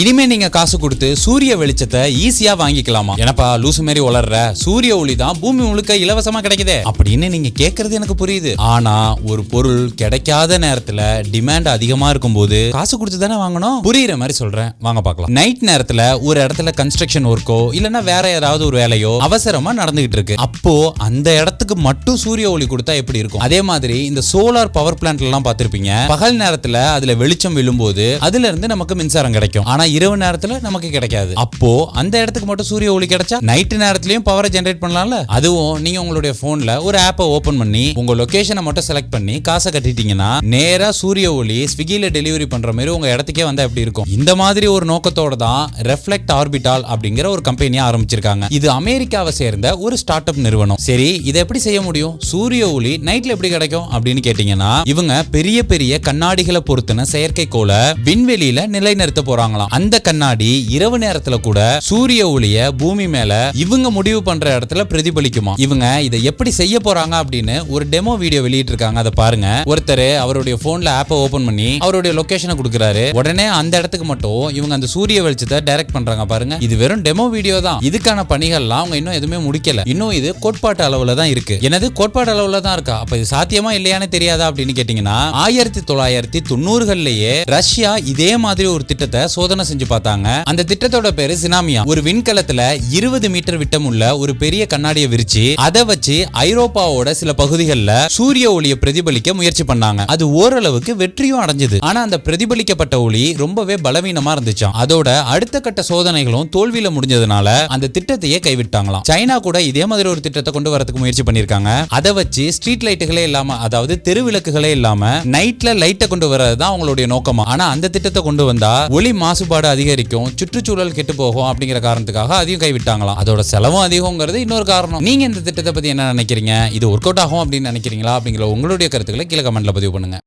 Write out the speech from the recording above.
இனிமே நீங்க காசு கொடுத்து சூரிய வெளிச்சத்தை ஈஸியா வாங்கிக்கலாமா? எனப்பா லூசு மாதிரி வளர்ற, சூரிய ஒளி தான் பூமி முழுக்க இலவசமா கிடைக்குதே அப்படின்னு நீங்க கேக்குறது எனக்கு புரியுது. ஆனா ஒரு பொருள் கிடைக்காத நேரத்துல டிமாண்ட் அதிகமா இருக்கும் போது காசு கொடுத்து தானே வாங்கணும். புரியுற மாதிரி சொல்றேன், வாங்க பார்க்கலாம். நைட் நேரத்துல ஒரு இடத்துல கன்ஸ்ட்ரக்ஷன் ஒர்க்கோ இல்லன்னா வேற ஏதாவது ஒரு வேலையோ அவசரமா நடந்துகிட்டு இருக்கு. அப்போ அந்த இடத்துக்கு மட்டும் சூரிய ஒளி கொடுத்தா எப்படி இருக்கும்? அதே மாதிரி இந்த சோலார் பவர் பிளான்ட்ல எல்லாம் பார்த்திருப்பீங்க. பகல் நேரத்துல அதுல வெளிச்சம் விழும்போது அதுல இருந்து நமக்கு மின்சாரம் கிடைக்கும். ஆனா இரவு நேரத்துல நமக்கு கிடைக்காது. அப்போ அந்த இடத்துக்கு மட்டும் சூரிய ஒளி கிடைச்சா நைட் நேரத்திலயும் பவரை ஜெனரேட் பண்ணலாம்ல. அதுவும் நீங்க உங்களுடைய போன்ல ஒரு ஆப்பை ஓபன் பண்ணி உங்க லொகேஷனை மட்டும் செலக்ட் பண்ணி காசை கட்டிட்டீங்கன்னா நேரா சூரிய ஒளி ஸ்விக்கில டெலிவரி பண்ற மாதிரி உங்க இடத்துக்கே வந்தா எப்படி இருக்கும்? இந்த மாதிரி ஒரு நோக்கத்தோட தான் ரெஃப்ளெக்ட் ஆர்பிட்டால் அப்படிங்கிற ஒரு கம்பெனியை ஆரம்பிச்சிருக்காங்க. இது அமெரிக்காவை சேர்ந்த ஒரு ஸ்டார்ட் அப் நிறுவனம். சரி, இதை எப்படி செய்ய முடியும்? சூரிய ஒளி நைட்ல எப்படி கிடைக்கும் அப்படின்னு கேட்டீங்கன்னா, இவங்க பெரிய பெரிய கண்ணாடிகளை பொருத்தின செயற்கைக்கோளை விண்வெளியில நிலைநிறுத்த போறாங்களாம். அந்த கண்ணாடி இரவு நேரத்துல கூட சூரிய ஒளிய பூமி மேல இவங்க முடிவு பண்ற இடத்துல பிரதிபலிக்குமா. இவங்க இதை எப்படி செய்ய போறாங்க அப்படின்னு ஒரு டெமோ வீடியோ வெளியிட்டு இருக்காங்க. அதை பாருங்க. ஒருத்தர் அவருடைய போன்ல ஆப்பை ஓபன் பண்ணி அவருடைய லொகேஷனை கொடுக்கிறாரு. உடனே அந்த இடத்துக்கு மட்டும் இவங்க அந்த சூரிய வெளிச்சத்தை டைரக்ட் பண்றாங்க. பாருங்க, இது வெறும் டெமோ வீடியோ தான். இதுக்கான பணிகள்லாம் அவங்க இன்னும் எதுவுமே முடிக்கல. இன்னும் இது கோட்பாட்டு அளவுல தான் இருக்கு. எனது கோட்பாட்டு அளவுல தான் இருக்கா? அப்ப இது சாத்தியமா இல்லையானே தெரியாதா அப்படின்னு கேட்டீங்கன்னா, 1990களிலேயே ரஷ்யா இதே மாதிரி ஒரு திட்டத்தை சோதனை செஞ்சு பார்த்தாங்க. அந்த திட்டத்தோட பேரு சினாமியா. ஒரு விண்கலத்துல 20 மீட்டர் விட்டம் உள்ள ஒரு பெரிய கண்ணாடியை விரிச்சு அதை வச்சு ஐரோப்பாவோட சில பகுதிகளில் சூரிய ஒளியை பிரதிபலிக்க முயற்சி பண்ணாங்க. அது ஓரளவுக்கு வெற்றியும் அடைஞ்சது. ஆனா அந்த பிரதிபலிக்கப்பட்ட ஒளி ரொம்பவே பலவீனமா இருந்துச்சாம். அதோட அடுத்த கட்ட சோதனைகளும் தோல்வியில முடிஞ்சதுனால அந்த திட்டத்தையே கைவிட்டாங்களாம். சைனா கூட இதே மாதிரி ஒரு திட்டத்தை கொண்டு வரதுக்கு முயற்சி பண்ணிருக்காங்க. அதை வச்சு ஸ்ட்ரீட் லைட்டுகளே இல்லாம, அதாவது தெரு விளக்குகளே இல்லாம நைட்ல லைட்டை கொண்டு வரதுதான் அவங்களுடைய நோக்கமா. ஆனா அந்த திட்டத்தை கொண்டு வந்தா ஒளி மாசுபாடு அதிகரிக்கும், சுற்றுச்சூழல் கெட்டு போகும் அப்படிங்கிற காரணத்துக்காக அதையும் கைவிட்டாங்களாம். அதோட செலவும் அதிகங்கிறது இன்னொரு காரணம். நீங்க இந்த திட்டத்தை பத்தி என்ன நினைக்கிறீங்க? இது ஒர்க் அவுட் ஆகும் அப்படின்னு நினைக்கிறீங்களா? அப்படிங்கிற உங்களுடைய கருத்துக்களை கீழே கமெண்ட்ல பதிவு பண்ணுங்க.